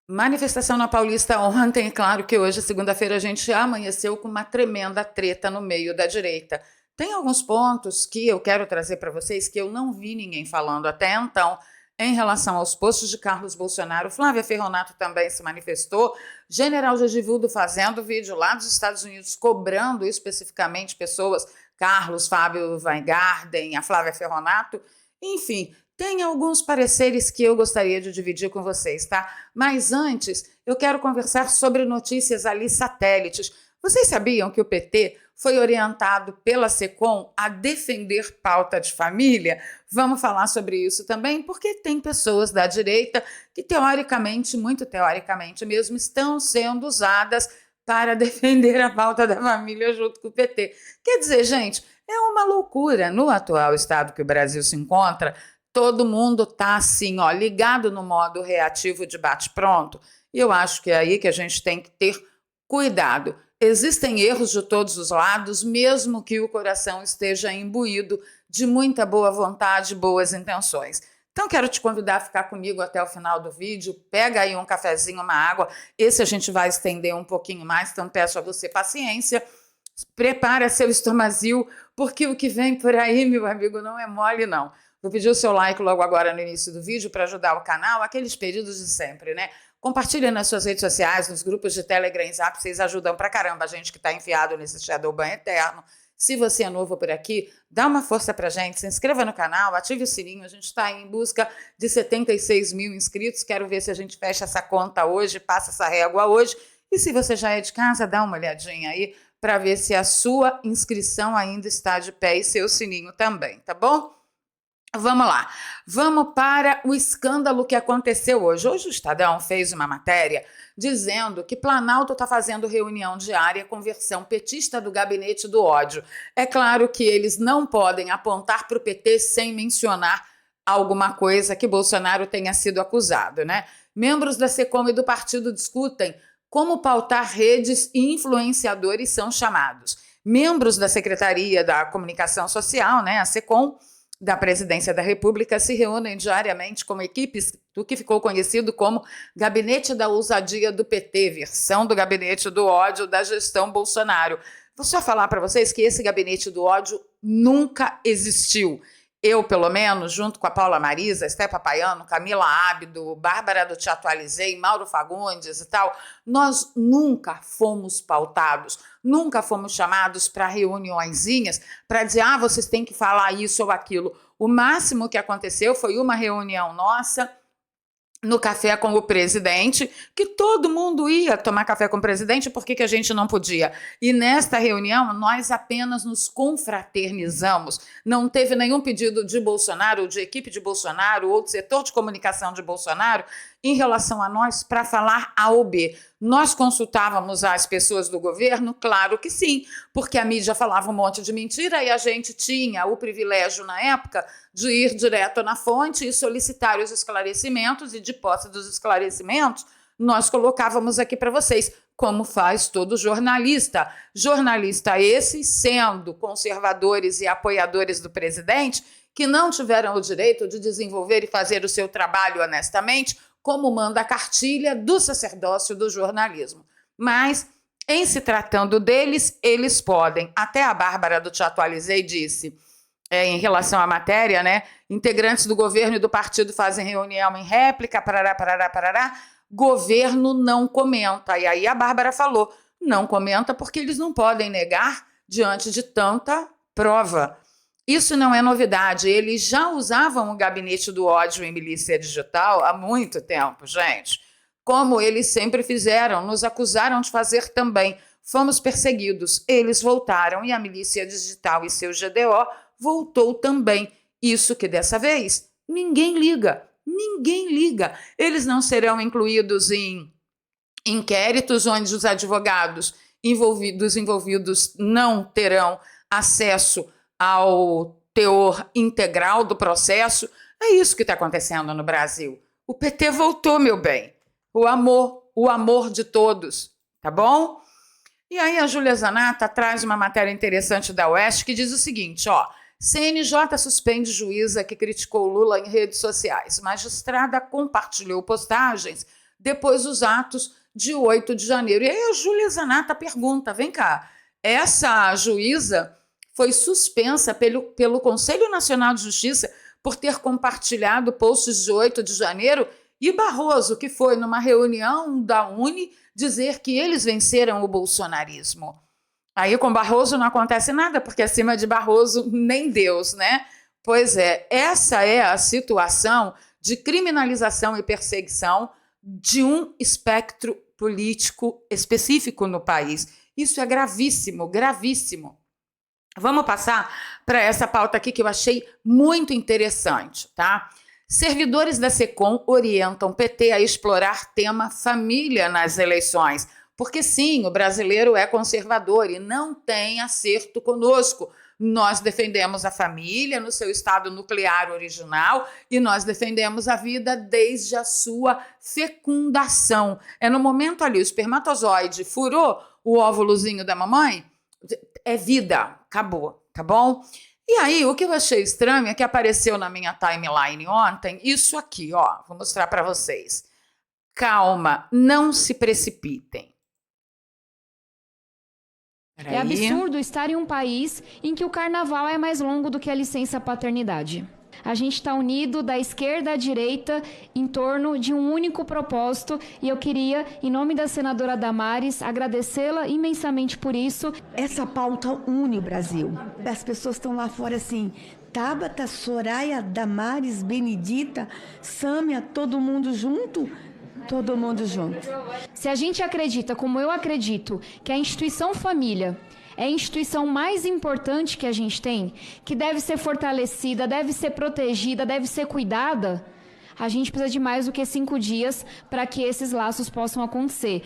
Manifestação na Paulista ontem, claro que hoje, segunda-feira, a gente amanheceu com uma tremenda treta no meio da direita. Tem alguns pontos que eu quero trazer para vocês que eu não vi ninguém falando até então em relação aos postos de Carlos Bolsonaro. Flávia Ferronato também se manifestou. General Gegivudo fazendo vídeo lá dos Estados Unidos, cobrando especificamente pessoas, Carlos, Fábio Weingarten, a Flávia Ferronato. Enfim, tem alguns pareceres que eu gostaria de dividir com vocês, tá? Mas antes, eu quero conversar sobre notícias ali satélites. Vocês sabiam que o PT foi orientado pela SECOM a defender pauta de família? Vamos falar sobre isso também, porque tem pessoas da direita que, teoricamente, muito teoricamente mesmo, estão sendo usadas para defender a pauta da família junto com o PT. Quer dizer, gente, é uma loucura. No atual estado que o Brasil se encontra, todo mundo está assim, ó, ligado no modo reativo de bate-pronto. E eu acho que é aí que a gente tem que ter cuidado. Existem erros de todos os lados, mesmo que o coração esteja imbuído de muita boa vontade e boas intenções. Então, quero te convidar a ficar comigo até o final do vídeo. Pega aí um cafezinho, uma água. Esse a gente vai estender um pouquinho mais, então peço a você paciência. Prepara seu estomazil, porque o que vem por aí, meu amigo, não é mole, não. Vou pedir o seu like logo agora no início do vídeo para ajudar o canal, aqueles pedidos de sempre, né? Compartilha nas suas redes sociais, nos grupos de Telegram e Zap, vocês ajudam pra caramba a gente que está enfiado nesse Shadowban eterno. Se você é novo por aqui, dá uma força pra gente, se inscreva no canal, ative o sininho, a gente está em busca de 76 mil inscritos, quero ver se a gente fecha essa conta hoje, passa essa régua hoje, e se você já é de casa, dá uma olhadinha aí para ver se a sua inscrição ainda está de pé e seu sininho também, tá bom? Vamos lá, vamos para o escândalo que aconteceu hoje. Hoje o Estadão fez uma matéria dizendo que Planalto está fazendo reunião diária com versão petista do gabinete do ódio. É claro que eles não podem apontar para o PT sem mencionar alguma coisa que Bolsonaro tenha sido acusado, né? Membros da SECOM e do partido discutem como pautar redes e influenciadores são chamados. Membros da Secretaria da Comunicação Social, né, a SECOM, da Presidência da República se reúnem diariamente como equipes do que ficou conhecido como Gabinete da Ousadia do PT, versão do Gabinete do Ódio da gestão Bolsonaro. Vou só falar para vocês que esse Gabinete do Ódio nunca existiu. Eu, pelo menos, junto com a Paula Marisa, Esté Papaiano, Camila Ábido, Bárbara do Te Atualizei, Mauro Fagundes e tal, nós nunca fomos pautados, nunca fomos chamados para reuniõezinhas para dizer, vocês têm que falar isso ou aquilo. O máximo que aconteceu foi uma reunião nossa no café com o presidente, que todo mundo ia tomar café com o presidente, por que a gente não podia? E nesta reunião, nós apenas nos confraternizamos, não teve nenhum pedido de Bolsonaro, ou de equipe de Bolsonaro, ou do setor de comunicação de Bolsonaro, em relação a nós, para falar A ou B. Nós consultávamos as pessoas do governo? Claro que sim, porque a mídia falava um monte de mentira e a gente tinha o privilégio, na época, de ir direto na fonte e solicitar os esclarecimentos, e de posse dos esclarecimentos, nós colocávamos aqui para vocês, como faz todo jornalista. Jornalista esses, sendo conservadores e apoiadores do presidente, que não tiveram o direito de desenvolver e fazer o seu trabalho honestamente, como manda a cartilha do sacerdócio do jornalismo. Mas, em se tratando deles, eles podem. Até a Bárbara do Te Atualizei disse, em relação à matéria, né? Integrantes do governo e do partido fazem reunião em réplica, parará, parará, parará. Governo não comenta. E aí a Bárbara falou, não comenta porque eles não podem negar diante de tanta prova. Isso não é novidade, eles já usavam o gabinete do ódio em milícia digital há muito tempo, gente. Como eles sempre fizeram, nos acusaram de fazer também. Fomos perseguidos, eles voltaram e a milícia digital e seu GDO voltou também. Isso que dessa vez ninguém liga, ninguém liga. Eles não serão incluídos em inquéritos onde os advogados envolvidos não terão acesso ao teor integral do processo. É isso que está acontecendo no Brasil. O PT voltou, meu bem. O amor de todos, tá bom? E aí a Júlia Zanata traz uma matéria interessante da Oeste que diz o seguinte, ó, CNJ suspende juíza que criticou Lula em redes sociais. Magistrada compartilhou postagens depois os atos de 8 de janeiro. E aí a Júlia Zanata pergunta, vem cá, essa juíza foi suspensa pelo Conselho Nacional de Justiça por ter compartilhado posts de 8 de janeiro e Barroso, que foi numa reunião da Uni, dizer que eles venceram o bolsonarismo. Aí com Barroso não acontece nada, porque acima de Barroso nem Deus, né? Pois é, essa é a situação de criminalização e perseguição de um espectro político específico no país. Isso é gravíssimo, gravíssimo. Vamos passar para essa pauta aqui que eu achei muito interessante, tá? Servidores da SECOM orientam PT a explorar tema família nas eleições, porque sim, o brasileiro é conservador e não tem acerto conosco. Nós defendemos a família no seu estado nuclear original e nós defendemos a vida desde a sua fecundação. É no momento ali, o espermatozoide furou o óvulozinho da mamãe, é vida, acabou, tá bom? E aí, o que eu achei estranho é que apareceu na minha timeline ontem isso aqui, ó, vou mostrar para vocês. Calma, não se precipitem. É absurdo estar em um país em que o carnaval é mais longo do que a licença paternidade. A gente está unido da esquerda à direita em torno de um único propósito e eu queria, em nome da senadora Damares, agradecê-la imensamente por isso. Essa pauta une o Brasil. As pessoas estão lá fora assim, Tabata, Soraya, Damares, Benedita, Sâmia, todo mundo junto? Todo mundo junto. Se a gente acredita, como eu acredito, que a instituição família é a instituição mais importante que a gente tem, que deve ser fortalecida, deve ser protegida, deve ser cuidada, a gente precisa de mais do que 5 dias para que esses laços possam acontecer.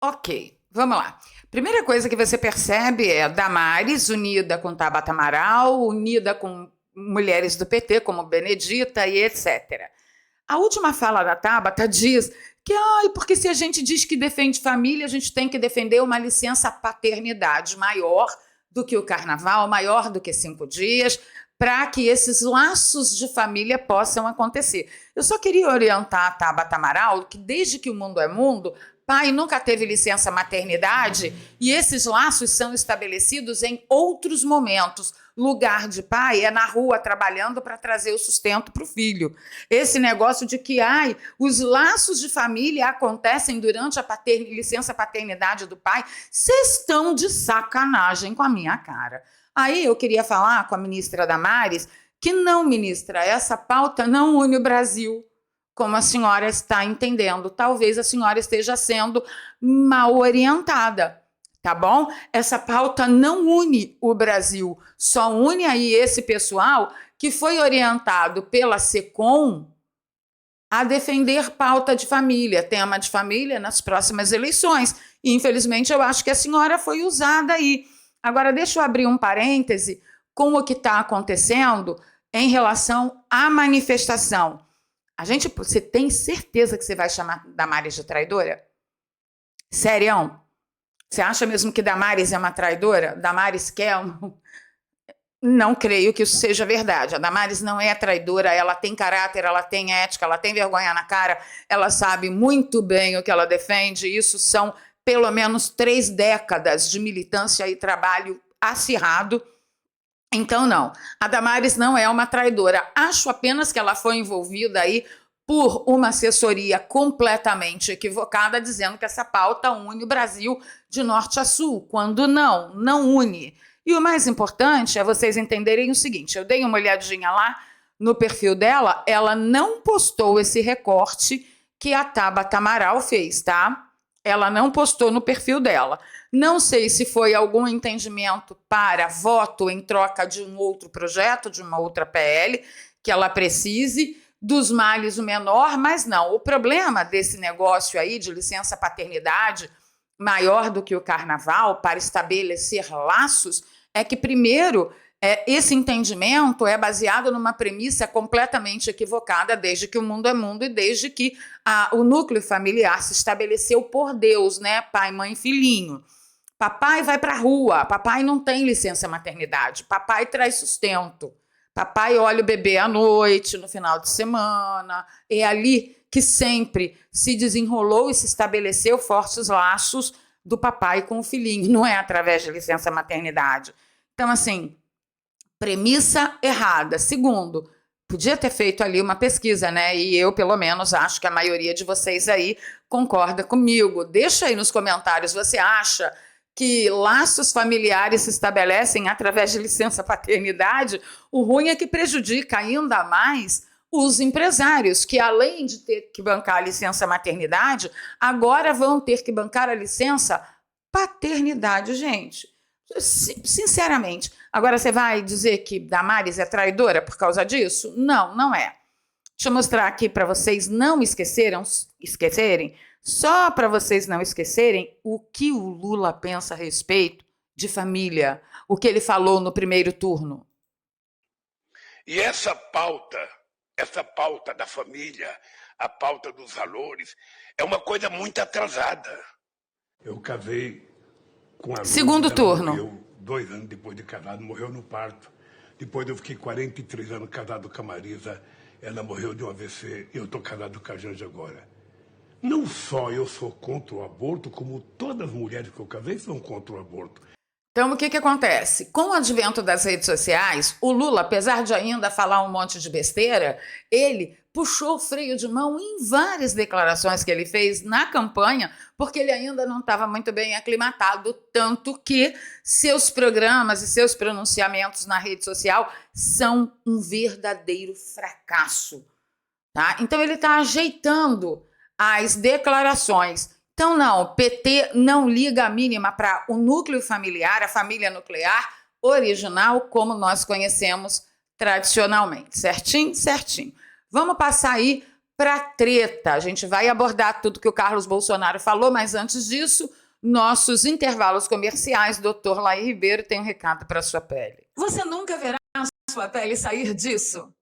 Ok, vamos lá. Primeira coisa que você percebe é Damares unida com Tabata Amaral, unida com mulheres do PT, como Benedita e etc. A última fala da Tabata diz que, porque se a gente diz que defende família, a gente tem que defender uma licença paternidade maior do que o carnaval, maior do que 5 dias, para que esses laços de família possam acontecer. Eu só queria orientar a Tabata Amaral que desde que o mundo é mundo, pai nunca teve licença maternidade e esses laços são estabelecidos em outros momentos. Lugar de pai é na rua trabalhando para trazer o sustento para o filho. Esse negócio de que os laços de família acontecem durante a licença paternidade do pai, vocês estão de sacanagem com a minha cara. Aí eu queria falar com a ministra Damares que não, ministra, essa pauta não une o Brasil, como a senhora está entendendo. Talvez a senhora esteja sendo mal orientada. Tá bom? Essa pauta não une o Brasil, só une aí esse pessoal que foi orientado pela SECOM a defender pauta de família, tema de família nas próximas eleições. E, infelizmente, eu acho que a senhora foi usada aí. Agora, deixa eu abrir um parêntese com o que está acontecendo em relação à manifestação. Você tem certeza que você vai chamar Damares de traidora? Sério? Você acha mesmo que Damares é uma traidora? Damares quer? Não creio que isso seja verdade. A Damares não é traidora, ela tem caráter, ela tem ética, ela tem vergonha na cara, ela sabe muito bem o que ela defende. Isso são pelo menos 3 décadas de militância e trabalho acirrado. Então, não. A Damares não é uma traidora. Acho apenas que ela foi envolvida aí por uma assessoria completamente equivocada, dizendo que essa pauta une o Brasil de norte a sul, quando não une. E o mais importante é vocês entenderem o seguinte, eu dei uma olhadinha lá no perfil dela, ela não postou esse recorte que a Tabata Amaral fez, tá? Ela não postou no perfil dela. Não sei se foi algum entendimento para voto em troca de um outro projeto, de uma outra PL, que ela precise, dos males o menor, mas não. O problema desse negócio aí de licença paternidade maior do que o carnaval para estabelecer laços é que, primeiro, esse entendimento é baseado numa premissa completamente equivocada desde que o mundo é mundo e desde que o núcleo familiar se estabeleceu por Deus, né? Pai, mãe, filhinho. Papai vai para a rua, papai não tem licença maternidade, papai traz sustento. Papai olha o bebê à noite, no final de semana, é ali que sempre se desenrolou e se estabeleceu fortes laços do papai com o filhinho, não é através de licença maternidade. Então, assim, premissa errada. Segundo, podia ter feito ali uma pesquisa, né? E eu, pelo menos, acho que a maioria de vocês aí concorda comigo. Deixa aí nos comentários, você acha que laços familiares se estabelecem através de licença paternidade? O ruim é que prejudica ainda mais os empresários, que além de ter que bancar a licença maternidade, agora vão ter que bancar a licença paternidade, gente. Sinceramente. Agora você vai dizer que Damares é traidora por causa disso? Não, não é. Deixa eu mostrar aqui para vocês não esquecerem, só para vocês não esquecerem o que o Lula pensa a respeito de família, o que ele falou no primeiro turno. E essa pauta da família, a pauta dos valores, é uma coisa muito atrasada. Eu casei com a segundo turno. Morreu 2 anos depois de casado, morreu no parto. Depois eu fiquei 43 anos casado com a Marisa, ela morreu de um AVC e eu estou casado com a Janja agora. Não só eu sou contra o aborto, como todas as mulheres que eu casei são contra o aborto. Então, o que acontece? Com o advento das redes sociais, o Lula, apesar de ainda falar um monte de besteira, ele puxou o freio de mão em várias declarações que ele fez na campanha, porque ele ainda não estava muito bem aclimatado, tanto que seus programas e seus pronunciamentos na rede social são um verdadeiro fracasso. Tá? Então, ele está ajeitando as declarações. Então, não, PT não liga a mínima para o núcleo familiar, a família nuclear original, como nós conhecemos tradicionalmente. Certinho? Certinho. Vamos passar aí para treta. A gente vai abordar tudo que o Carlos Bolsonaro falou, mas antes disso, nossos intervalos comerciais. Doutor Laí Ribeiro tem um recado para a sua pele. Você nunca verá a sua pele sair disso.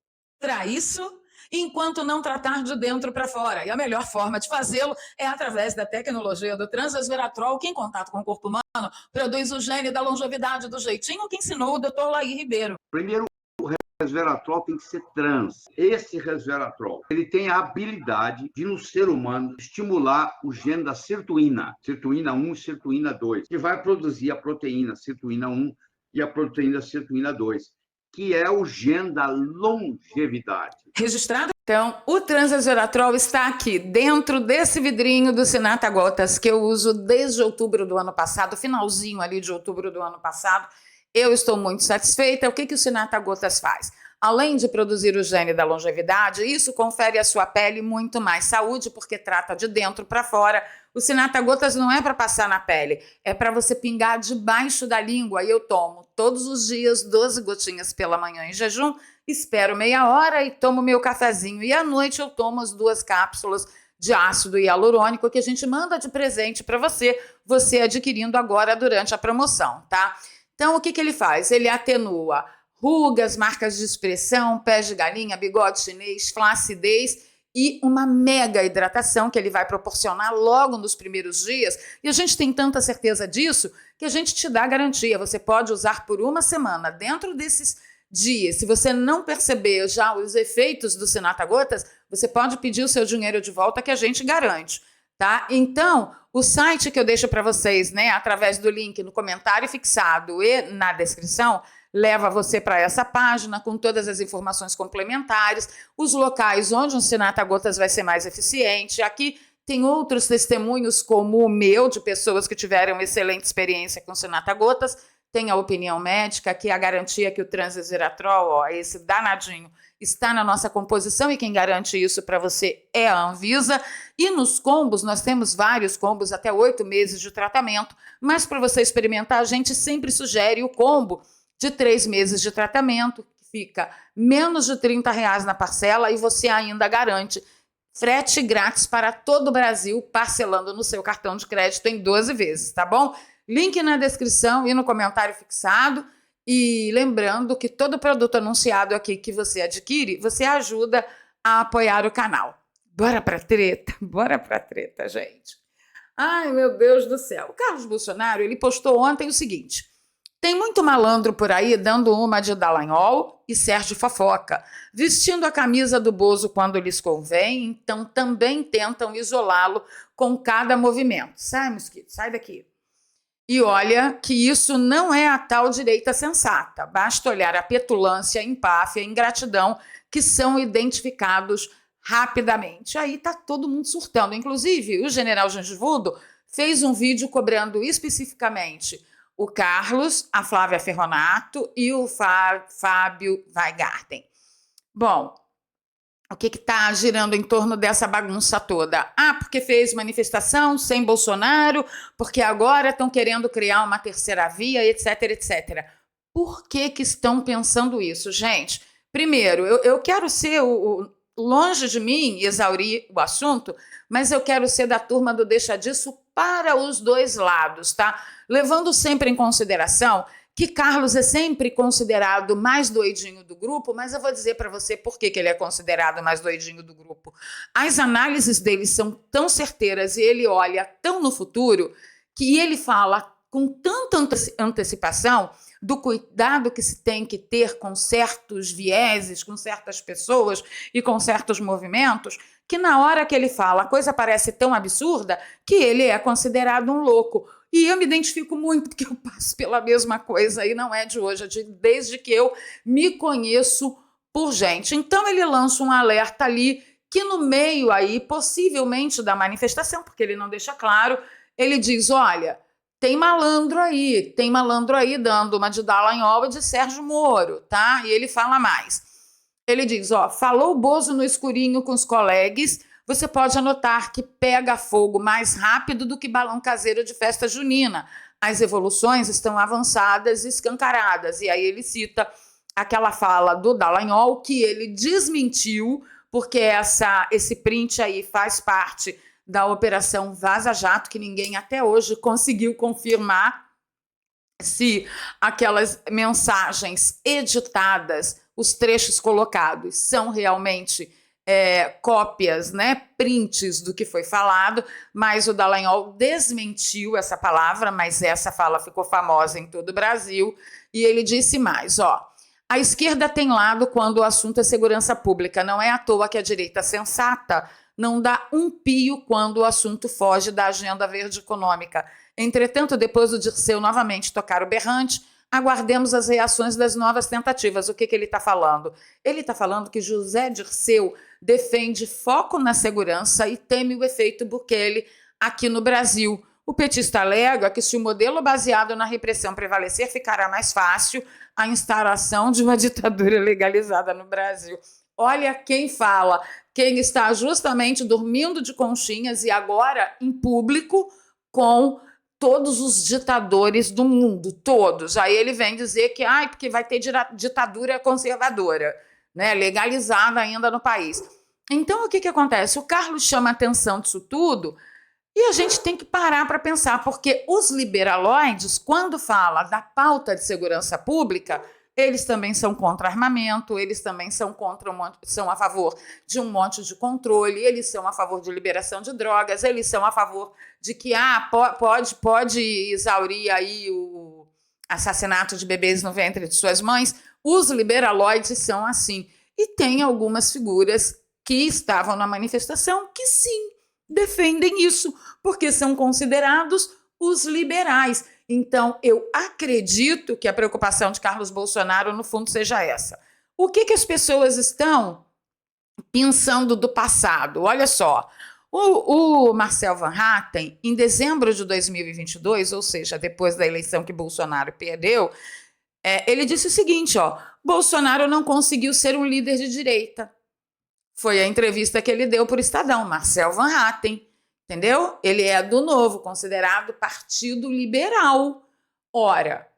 Para isso, enquanto não tratar de dentro para fora. E a melhor forma de fazê-lo é através da tecnologia do Transresveratrol, que em contato com o corpo humano produz o gene da longevidade do jeitinho que ensinou o Dr. Laí Ribeiro. Primeiro, o resveratrol tem que ser trans. Esse resveratrol, ele tem a habilidade de, no ser humano, estimular o gene da sirtuína 1 e sirtuína 2, que vai produzir a proteína sirtuína 1 e a proteína sirtuína 2. Que é o gene da longevidade. Registrado? Então, o Transresveratrol está aqui, dentro desse vidrinho do Sinata Gotas, que eu uso desde outubro do ano passado, finalzinho ali de outubro do ano passado. Eu estou muito satisfeita. O que o Sinata Gotas faz? Além de produzir o gene da longevidade, isso confere à sua pele muito mais saúde, porque trata de dentro para fora. O Sinata Gotas não é para passar na pele, é para você pingar debaixo da língua. E eu tomo todos os dias 12 gotinhas pela manhã em jejum, espero meia hora e tomo meu cafezinho. E à noite eu tomo as 2 cápsulas de ácido hialurônico que a gente manda de presente para você adquirindo agora durante a promoção, tá? Então, o que ele faz? Ele atenua rugas, marcas de expressão, pés de galinha, bigode chinês, flacidez e uma mega hidratação que ele vai proporcionar logo nos primeiros dias. E a gente tem tanta certeza disso que a gente te dá garantia. Você pode usar por 1 semana. Dentro desses dias, se você não perceber já os efeitos do Sinata Gotas, você pode pedir o seu dinheiro de volta que a gente garante, tá? Então, o site que eu deixo para vocês, né, através do link no comentário fixado e na descrição, leva você para essa página com todas as informações complementares, os locais onde um Sinata Gotas vai ser mais eficiente. Aqui tem outros testemunhos como o meu, de pessoas que tiveram excelente experiência com Sinata Gotas. Tem a opinião médica, que é a garantia que o Transresveratrol, ó, esse danadinho, está na nossa composição e quem garante isso para você é a Anvisa. E nos combos, nós temos vários combos, até 8 meses de tratamento, mas para você experimentar, a gente sempre sugere o combo de 3 meses de tratamento, que fica menos de R$30 na parcela e você ainda garante frete grátis para todo o Brasil, parcelando no seu cartão de crédito em 12 vezes, tá bom? Link na descrição e no comentário fixado. E lembrando que todo produto anunciado aqui que você adquire, você ajuda a apoiar o canal. Bora pra treta, gente. Ai, meu Deus do céu. O Carlos Bolsonaro, ele postou ontem o seguinte: Tem muito malandro por aí dando uma de Dallagnol e Sérgio Fofoca, vestindo a camisa do Bozo quando lhes convém, então também tentam isolá-lo com cada movimento. Sai, mosquito, sai daqui. E olha que isso não é a tal direita sensata. Basta olhar a petulância, a empáfia, a ingratidão que são identificados rapidamente. Aí tá todo mundo surtando. Inclusive, o general Gengivudo fez um vídeo cobrando especificamente o Carlos, a Flávia Ferronato e o Fábio Weingarten. Bom, o que está girando em torno dessa bagunça toda? Ah, porque fez manifestação sem Bolsonaro, porque agora estão querendo criar uma terceira via, etc, etc. Por que estão pensando isso, gente? Primeiro, eu quero ser longe de mim exaurir o assunto, mas eu quero ser da turma do deixa disso para os dois lados, tá? Levando sempre em consideração que Carlos é sempre considerado mais doidinho do grupo, mas eu vou dizer para você por que ele é considerado mais doidinho do grupo. As análises dele são tão certeiras e ele olha tão no futuro que ele fala com tanta antecipação do cuidado que se tem que ter com certos vieses, com certas pessoas e com certos movimentos, que na hora que ele fala a coisa parece tão absurda que ele é considerado um louco. E eu me identifico muito, porque eu passo pela mesma coisa, e não é de hoje, é desde que eu me conheço por gente. Então ele lança um alerta ali, que no meio aí, possivelmente da manifestação, porque ele não deixa claro, ele diz, olha, tem malandro aí dando uma de Dallagnol e de Sérgio Moro, tá? E ele fala mais. Ele diz, ó, falou o Bozo no escurinho com os colegas, você pode anotar que pega fogo mais rápido do que balão caseiro de festa junina. As evoluções estão avançadas e escancaradas. E aí ele cita aquela fala do Dallagnol que ele desmentiu, porque esse print aí faz parte da Operação Vaza Jato, que ninguém até hoje conseguiu confirmar se aquelas mensagens editadas, os trechos colocados, são realmente cópias, né, prints do que foi falado, mas o Dallagnol desmentiu essa palavra, mas essa fala ficou famosa em todo o Brasil, e ele disse mais, ó, a esquerda tem lado quando o assunto é segurança pública, não é à toa que a direita sensata não dá um pio quando o assunto foge da agenda verde econômica. Entretanto, depois do Dirceu novamente tocar o berrante, aguardemos as reações das novas tentativas. O que ele está falando? Ele está falando que José Dirceu defende foco na segurança e teme o efeito Bukele aqui no Brasil. O petista alega que se o modelo baseado na repressão prevalecer, ficará mais fácil a instalação de uma ditadura legalizada no Brasil. Olha quem fala, quem está justamente dormindo de conchinhas e agora em público com todos os ditadores do mundo, todos. Aí ele vem dizer que porque vai ter ditadura conservadora, né, legalizada ainda no país. Então, o que acontece? O Carlos chama a atenção disso tudo e a gente tem que parar para pensar, porque os liberaloides, quando fala da pauta de segurança pública, eles também são contra armamento, eles também são são a favor de um monte de controle, eles são a favor de liberação de drogas, eles são a favor de que pode exaurir aí o assassinato de bebês no ventre de suas mães. Os liberaloides são assim. E tem algumas figuras que estavam na manifestação que sim, defendem isso, porque são considerados os liberais. Então, eu acredito que a preocupação de Carlos Bolsonaro, no fundo, seja essa. O que as pessoas estão pensando do passado? Olha só, o Marcel Van Hatten, em dezembro de 2022, ou seja, depois da eleição que Bolsonaro perdeu, ele disse o seguinte, ó, Bolsonaro não conseguiu ser um líder de direita. Foi a entrevista que ele deu para o Estadão, Marcel Van Hatten. Entendeu? Ele é do Novo, considerado partido liberal. Ora,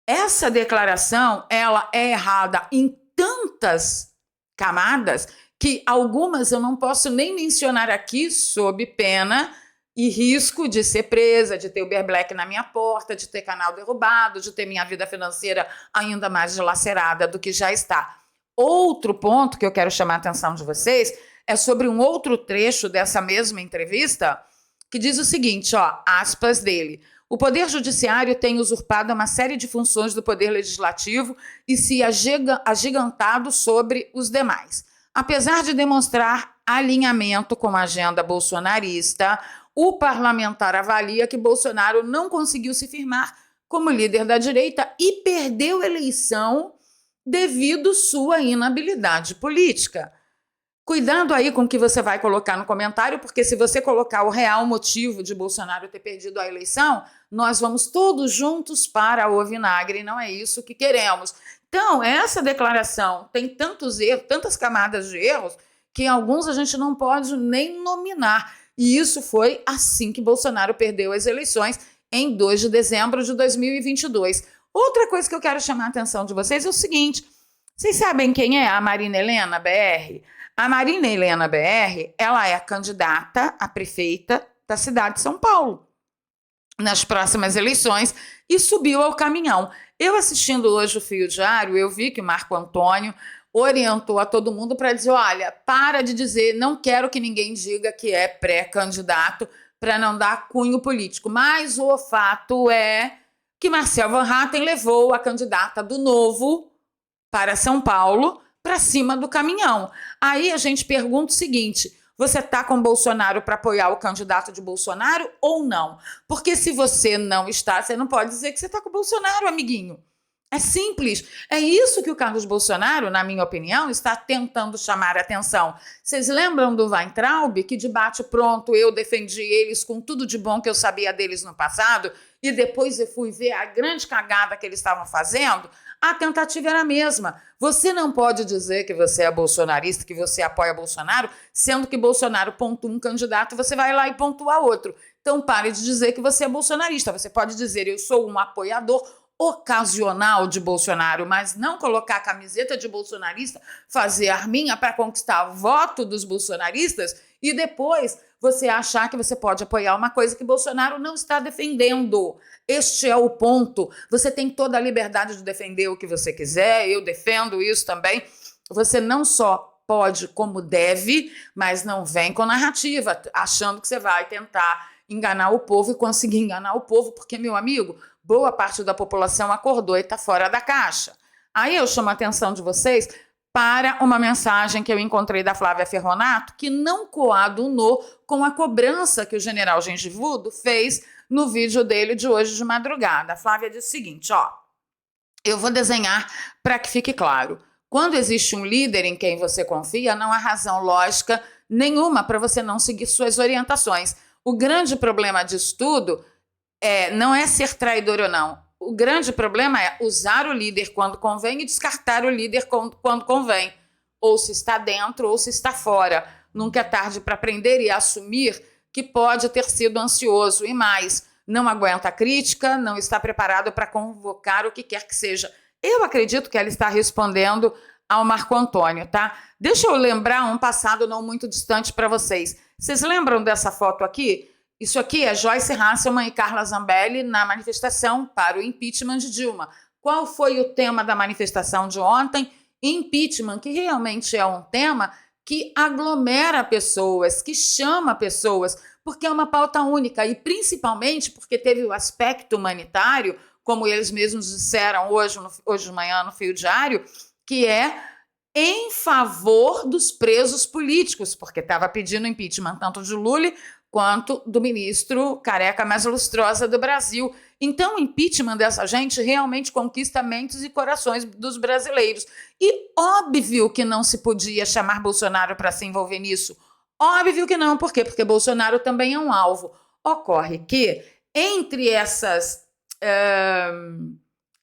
essa declaração ela é errada em tantas camadas que algumas eu não posso nem mencionar aqui sob pena e risco de ser presa, de ter Uber Black na minha porta, de ter canal derrubado, de ter minha vida financeira ainda mais dilacerada do que já está. Outro ponto que eu quero chamar a atenção de vocês é sobre um outro trecho dessa mesma entrevista que diz o seguinte, ó, aspas dele, O Poder Judiciário tem usurpado uma série de funções do Poder Legislativo e se agigantado sobre os demais. Apesar de demonstrar alinhamento com a agenda bolsonarista, o parlamentar avalia que Bolsonaro não conseguiu se firmar como líder da direita e perdeu a eleição devido sua inabilidade política. Cuidado aí com o que você vai colocar no comentário, porque se você colocar o real motivo de Bolsonaro ter perdido a eleição, nós vamos todos juntos para o vinagre, e não é isso que queremos. Então, essa declaração tem tantos erros, tantas camadas de erros, que alguns a gente não pode nem nominar. E isso foi assim que Bolsonaro perdeu as eleições, em 2 de dezembro de 2022. Outra coisa que eu quero chamar a atenção de vocês é o seguinte: vocês sabem quem é a Marina Helena BR? A Marina Helena BR, ela é candidata a prefeita da cidade de São Paulo nas próximas eleições e subiu ao caminhão. Eu assistindo hoje o Fio Diário, eu vi que o Marco Antônio orientou a todo mundo para dizer, olha, para de dizer, não quero que ninguém diga que é pré-candidato para não dar cunho político. Mas o fato é que Marcel Van Hatten levou a candidata do Novo para São Paulo para cima do caminhão. Aí a gente pergunta o seguinte: você está com Bolsonaro para apoiar o candidato de Bolsonaro ou não? Porque se você não está, você não pode dizer que você está com o Bolsonaro, amiguinho. É simples. É isso que o Carlos Bolsonaro, na minha opinião, está tentando chamar a atenção. Vocês lembram do Weintraub, que de bate-pronto eu defendi eles com tudo de bom que eu sabia deles no passado e depois eu fui ver a grande cagada que eles estavam fazendo? A tentativa era a mesma. Você não pode dizer que você é bolsonarista, que você apoia Bolsonaro, sendo que Bolsonaro pontua um candidato, você vai lá e pontua outro. Então pare de dizer que você é bolsonarista. Você pode dizer, eu sou um apoiador ocasional de Bolsonaro, mas não colocar a camiseta de bolsonarista, fazer arminha para conquistar voto dos bolsonaristas e depois você achar que você pode apoiar uma coisa que Bolsonaro não está defendendo. Este é o ponto. Você tem toda a liberdade de defender o que você quiser, eu defendo isso também. Você não só pode, como deve, mas não vem com narrativa, achando que você vai tentar enganar o povo e conseguir enganar o povo, porque, meu amigo, boa parte da população acordou e está fora da caixa. Aí eu chamo a atenção de vocês para uma mensagem que eu encontrei da Flávia Ferronato, que não coadunou com a cobrança que o general Gengivudo fez no vídeo dele de hoje de madrugada. A Flávia disse o seguinte, ó, eu vou desenhar para que fique claro. Quando existe um líder em quem você confia, não há razão lógica nenhuma para você não seguir suas orientações. O grande problema disso tudo não é ser traidor ou não. O grande problema é usar o líder quando convém e descartar o líder quando convém. Ou se está dentro ou se está fora. Nunca é tarde para aprender e assumir que pode ter sido ansioso e mais. Não aguenta a crítica, não está preparado para convocar o que quer que seja. Eu acredito que ela está respondendo ao Marco Antônio, tá? Deixa eu lembrar um passado não muito distante para vocês. Vocês lembram dessa foto aqui? Isso aqui é Joyce Hasselman e Carla Zambelli na manifestação para o impeachment de Dilma. Qual foi o tema da manifestação de ontem? Impeachment, que realmente é um tema que aglomera pessoas, que chama pessoas, porque é uma pauta única e principalmente porque teve o aspecto humanitário, como eles mesmos disseram hoje de manhã no Fio Diário, que é em favor dos presos políticos, porque estava pedindo impeachment tanto de Lula quanto do ministro careca mais lustrosa do Brasil. Então, o impeachment dessa gente realmente conquista mentes e corações dos brasileiros. E óbvio que não se podia chamar Bolsonaro para se envolver nisso. Óbvio que não. Por quê? Porque Bolsonaro também é um alvo. Ocorre que, entre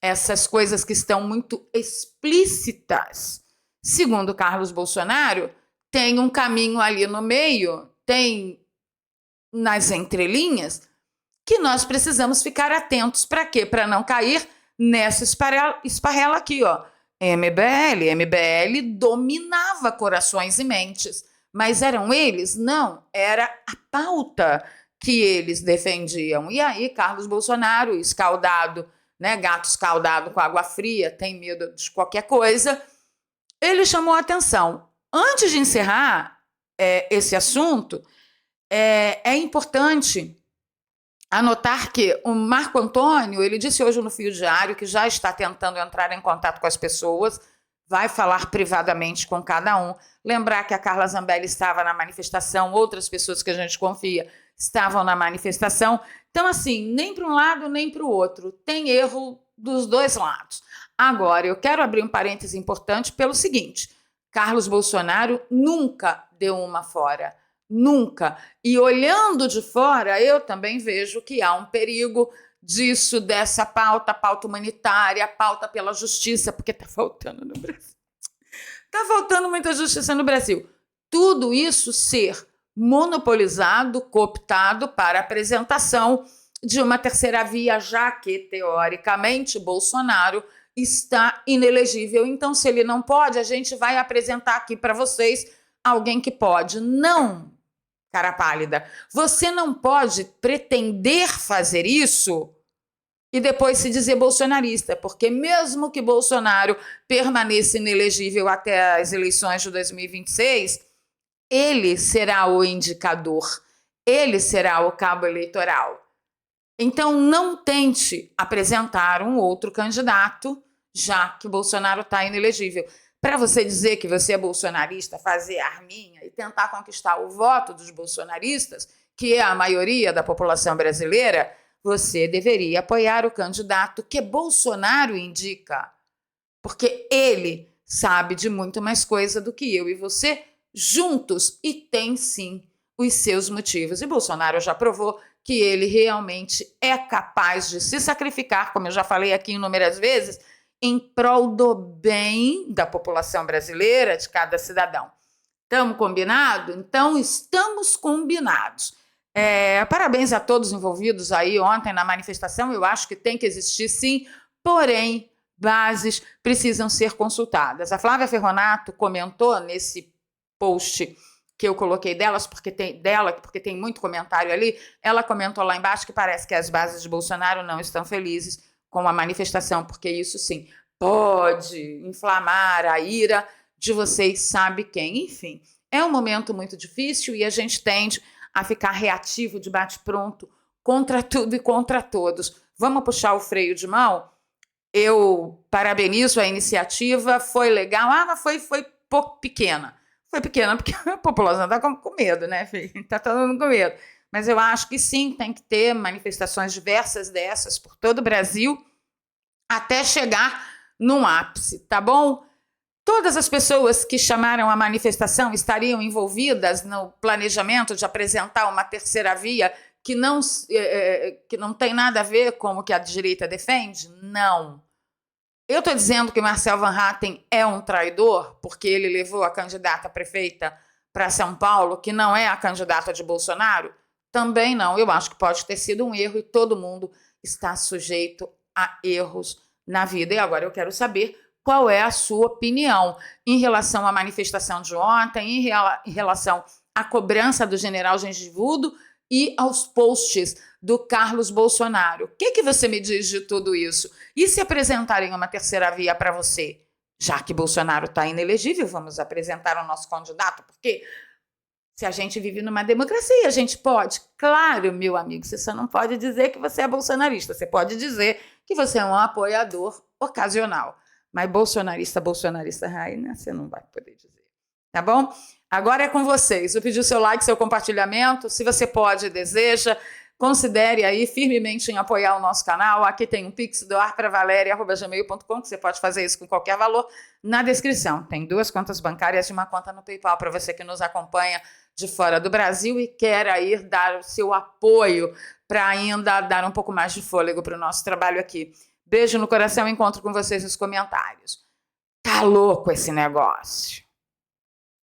essas coisas que estão muito explícitas, segundo Carlos Bolsonaro, tem um caminho ali no meio, tem nas entrelinhas, que nós precisamos ficar atentos. Para quê? Para não cair nessa esparrela aqui, ó. MBL dominava corações e mentes. Mas eram eles? Não, era a pauta que eles defendiam. E aí, Carlos Bolsonaro, escaldado, né, gato escaldado com água fria, tem medo de qualquer coisa, ele chamou a atenção. Antes de encerrar esse assunto, é importante anotar que o Marco Antônio, ele disse hoje no Fio Diário que já está tentando entrar em contato com as pessoas, vai falar privadamente com cada um. Lembrar que a Carla Zambelli estava na manifestação, outras pessoas que a gente confia estavam na manifestação. Então, assim, nem para um lado nem para o outro. Tem erro dos dois lados. Agora, eu quero abrir um parêntese importante pelo seguinte: Carlos Bolsonaro nunca deu uma fora. Nunca. E olhando de fora, eu também vejo que há um perigo disso, dessa pauta humanitária, pauta pela justiça, porque está faltando no Brasil. Está faltando muita justiça no Brasil. Tudo isso ser monopolizado, cooptado para a apresentação de uma terceira via, já que, teoricamente, Bolsonaro está inelegível. Então, se ele não pode, a gente vai apresentar aqui para vocês alguém que pode. Não, cara pálida. Você não pode pretender fazer isso e depois se dizer bolsonarista, porque mesmo que Bolsonaro permaneça inelegível até as eleições de 2026, ele será o indicador, ele será o cabo eleitoral. Então, não tente apresentar um outro candidato, já que Bolsonaro está inelegível. Para você dizer que você é bolsonarista, fazer arminha e tentar conquistar o voto dos bolsonaristas, que é a maioria da população brasileira, você deveria apoiar o candidato que Bolsonaro indica, porque ele sabe de muito mais coisa do que eu e você juntos, e tem sim os seus motivos. E Bolsonaro já provou que ele realmente é capaz de se sacrificar, como eu já falei aqui inúmeras vezes, em prol do bem da população brasileira, de cada cidadão. Estamos combinados? Então, estamos combinados. Parabéns a todos envolvidos aí ontem na manifestação. Eu acho que tem que existir, sim, porém, bases precisam ser consultadas. A Flávia Ferronato comentou nesse post que eu coloquei porque tem muito comentário ali. Ela comentou lá embaixo que parece que as bases de Bolsonaro não estão felizes com a manifestação, porque isso, sim, pode inflamar a ira de vocês sabe quem. Enfim, é um momento muito difícil e a gente tende a ficar reativo, de bate-pronto, contra tudo e contra todos. Vamos puxar o freio de mão? Eu parabenizo a iniciativa, foi legal. Mas foi pouco pequena. Foi pequena porque a população está com medo, né, filho? Está todo mundo com medo. Mas eu acho que sim, tem que ter manifestações diversas dessas por todo o Brasil até chegar num ápice, tá bom? Todas as pessoas que chamaram a manifestação estariam envolvidas no planejamento de apresentar uma terceira via que não tem nada a ver com o que a direita defende? Não. Eu estou dizendo que Marcel Van Hatten é um traidor porque ele levou a candidata prefeita para São Paulo, que não é a candidata de Bolsonaro? Também não. Eu acho que pode ter sido um erro e todo mundo está sujeito a erros na vida. E agora eu quero saber qual é a sua opinião em relação à manifestação de ontem, em relação à cobrança do general Gengivudo e aos posts do Carlos Bolsonaro. O que você me diz de tudo isso? E se apresentarem uma terceira via para você? Já que Bolsonaro está inelegível, vamos apresentar o nosso candidato, porque se a gente vive numa democracia, a gente pode. Claro, meu amigo, você só não pode dizer que você é bolsonarista, você pode dizer que você é um apoiador ocasional. Mas bolsonarista, rainha, você não vai poder dizer. Tá bom? Agora é com vocês. Eu pedi o seu like, seu compartilhamento. Se você pode e deseja, considere aí firmemente em apoiar o nosso canal. Aqui tem um pix doarpravaleria@gmail.com, que você pode fazer isso com qualquer valor. Na descrição tem 2 contas bancárias e uma conta no PayPal para você que nos acompanha de fora do Brasil e quer aí dar o seu apoio para ainda dar um pouco mais de fôlego para o nosso trabalho aqui. Beijo no coração, encontro com vocês nos comentários. Tá louco esse negócio.